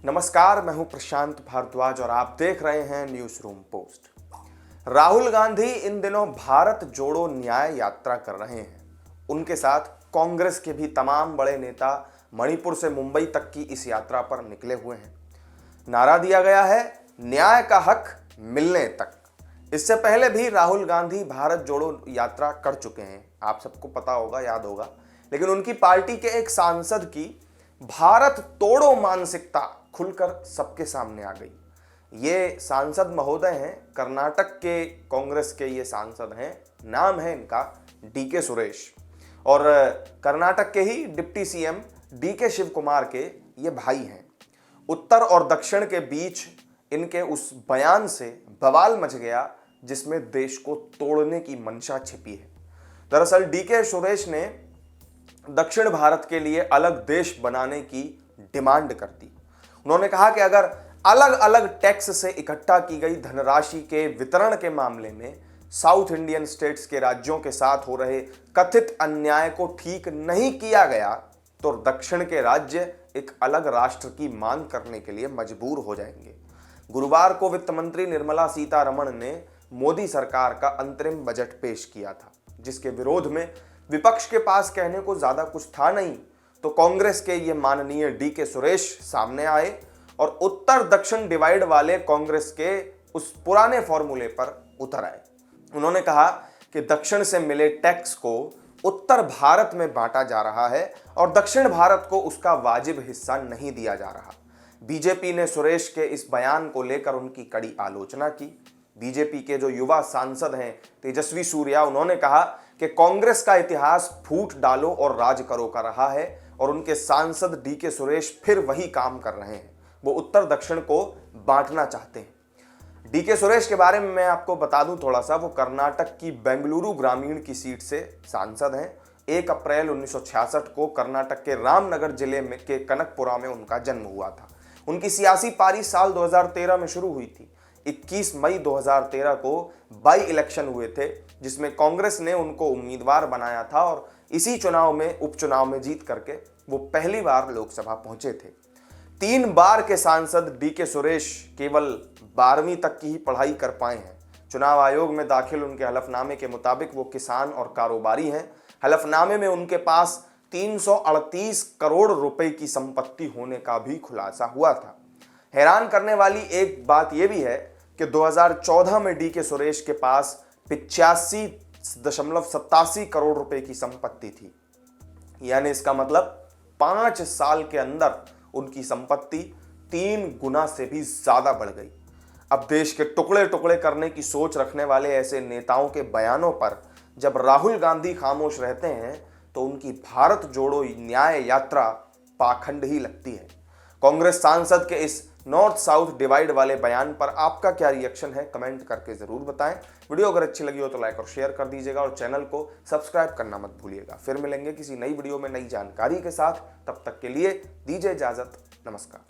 नमस्कार, मैं हूं प्रशांत भारद्वाज और आप देख रहे हैं news room post. Rahul Gandhi इन दिनों भारत जोड़ो न्याय यात्रा कर रहे हैं। उनके साथ कांग्रेस के भी तमाम बड़े नेता मणिपुर से मुंबई तक की इस यात्रा पर निकले हुए हैं। नारा दिया गया है, न्याय का हक मिलने तक। इससे पहले भी राहुल गांधी भारत जोड़ो यात्रा कर चुके हैं, आप सबको पता होगा, याद होगा। लेकिन उनकी पार्टी के एक सांसद की भारत तोड़ो मानसिकता खुलकर सबके सामने आ गई। ये सांसद महोदय हैं, कर्नाटक के कांग्रेस के ये सांसद हैं। नाम है इनका डीके सुरेश और कर्नाटक के ही deputy CM DK Shivakumar के ये भाई हैं। उत्तर और दक्षिण के बीच इनके उस बयान से बवाल मच गया जिसमें देश को तोड़ने की मंशा छिपी है। दरअसल डीके सुरेश ने दक्षिण भारत के लिए अलग देश बनाने की डिमांड कर दी। उन्होंने कहा कि अगर अलग अलग टैक्स से इकट्ठा की गई धनराशि के वितरण के मामले में साउथ इंडियन स्टेट्स के राज्यों के साथ हो रहे कथित अन्याय को ठीक नहीं किया गया तो दक्षिण के राज्य एक अलग राष्ट्र की मांग करने के लिए मजबूर हो जाएंगे। गुरुवार को वित्त मंत्री निर्मला सीतारमण ने मोदी सरकार का अंतरिम बजट पेश किया था, जिसके विरोध में विपक्ष के पास कहने को ज्यादा कुछ था नहीं। तो कांग्रेस के ये माननीय डीके सुरेश सामने आए और उत्तर दक्षिण डिवाइड वाले कांग्रेस के उस पुराने फॉर्मूले पर उतर आए। उन्होंने कहा कि दक्षिण से मिले टैक्स को उत्तर भारत में बांटा जा रहा है और दक्षिण भारत को उसका वाजिब हिस्सा नहीं दिया जा रहा। बीजेपी ने सुरेश के इस बयान को लेकर उनकी कड़ी आलोचना की। बीजेपी के जो युवा सांसद हैं तेजस्वी सूर्या, उन्होंने कहा कि कांग्रेस का इतिहास फूट डालो और राज करो का रहा है और उनके सांसद डीके सुरेश फिर वही काम कर रहे हैं। वो उत्तर दक्षिण को बांटना चाहते हैं। डीके सुरेश के बारे में मैं आपको बता दूं थोड़ा सा, वो कर्नाटक की बेंगलुरु ग्रामीण की सीट से सांसद हैं। 1 अप्रैल 1966 को कर्नाटक के रामनगर जिले में के कनकपुरा में उनका जन्म हुआ था। उनकी सियासी पारी साल 2013 में शुरू हुई थी। 21 मई 2013 को बाई इलेक्शन हुए थे, जिसमें कांग्रेस ने उनको उम्मीदवार बनाया था और इसी चुनाव में उपचुनाव में जीत करके वो पहली बार लोकसभा पहुंचे थे। 3 बार के सांसद डीके सुरेश केवल 12वीं तक की ही पढ़ाई कर पाए हैं। चुनाव आयोग में दाखिल उनके हलफनामे के मुताबिक वो किसान और कारोबारी हैं। हलफनामे में उनके पास 338 करोड़ रुपए की संपत्ति होने का भी खुलासा हुआ था। हैरान करने वाली एक बात यह भी है कि 2014 में डीके सुरेश के पास 85.87 करोड़ रुपए की संपत्ति थी। यानी इसका मतलब 5 साल के अंदर उनकी संपत्ति 3 गुना से भी ज्यादा बढ़ गई। अब देश के टुकड़े टुकड़े करने की सोच रखने वाले ऐसे नेताओं के बयानों पर जब राहुल गांधी खामोश रहते हैं तो उनकी भारत जोड़ो न्याय यात्रा पाखंड ही लगती है। कांग्रेस सांसद के इस नॉर्थ साउथ डिवाइड वाले बयान पर आपका क्या रिएक्शन है, कमेंट करके जरूर बताएं। वीडियो अगर अच्छी लगी हो तो लाइक और शेयर कर दीजिएगा और चैनल को सब्सक्राइब करना मत भूलिएगा। फिर मिलेंगे किसी नई वीडियो में नई जानकारी के साथ। तब तक के लिए दीजिए इजाजत। नमस्कार।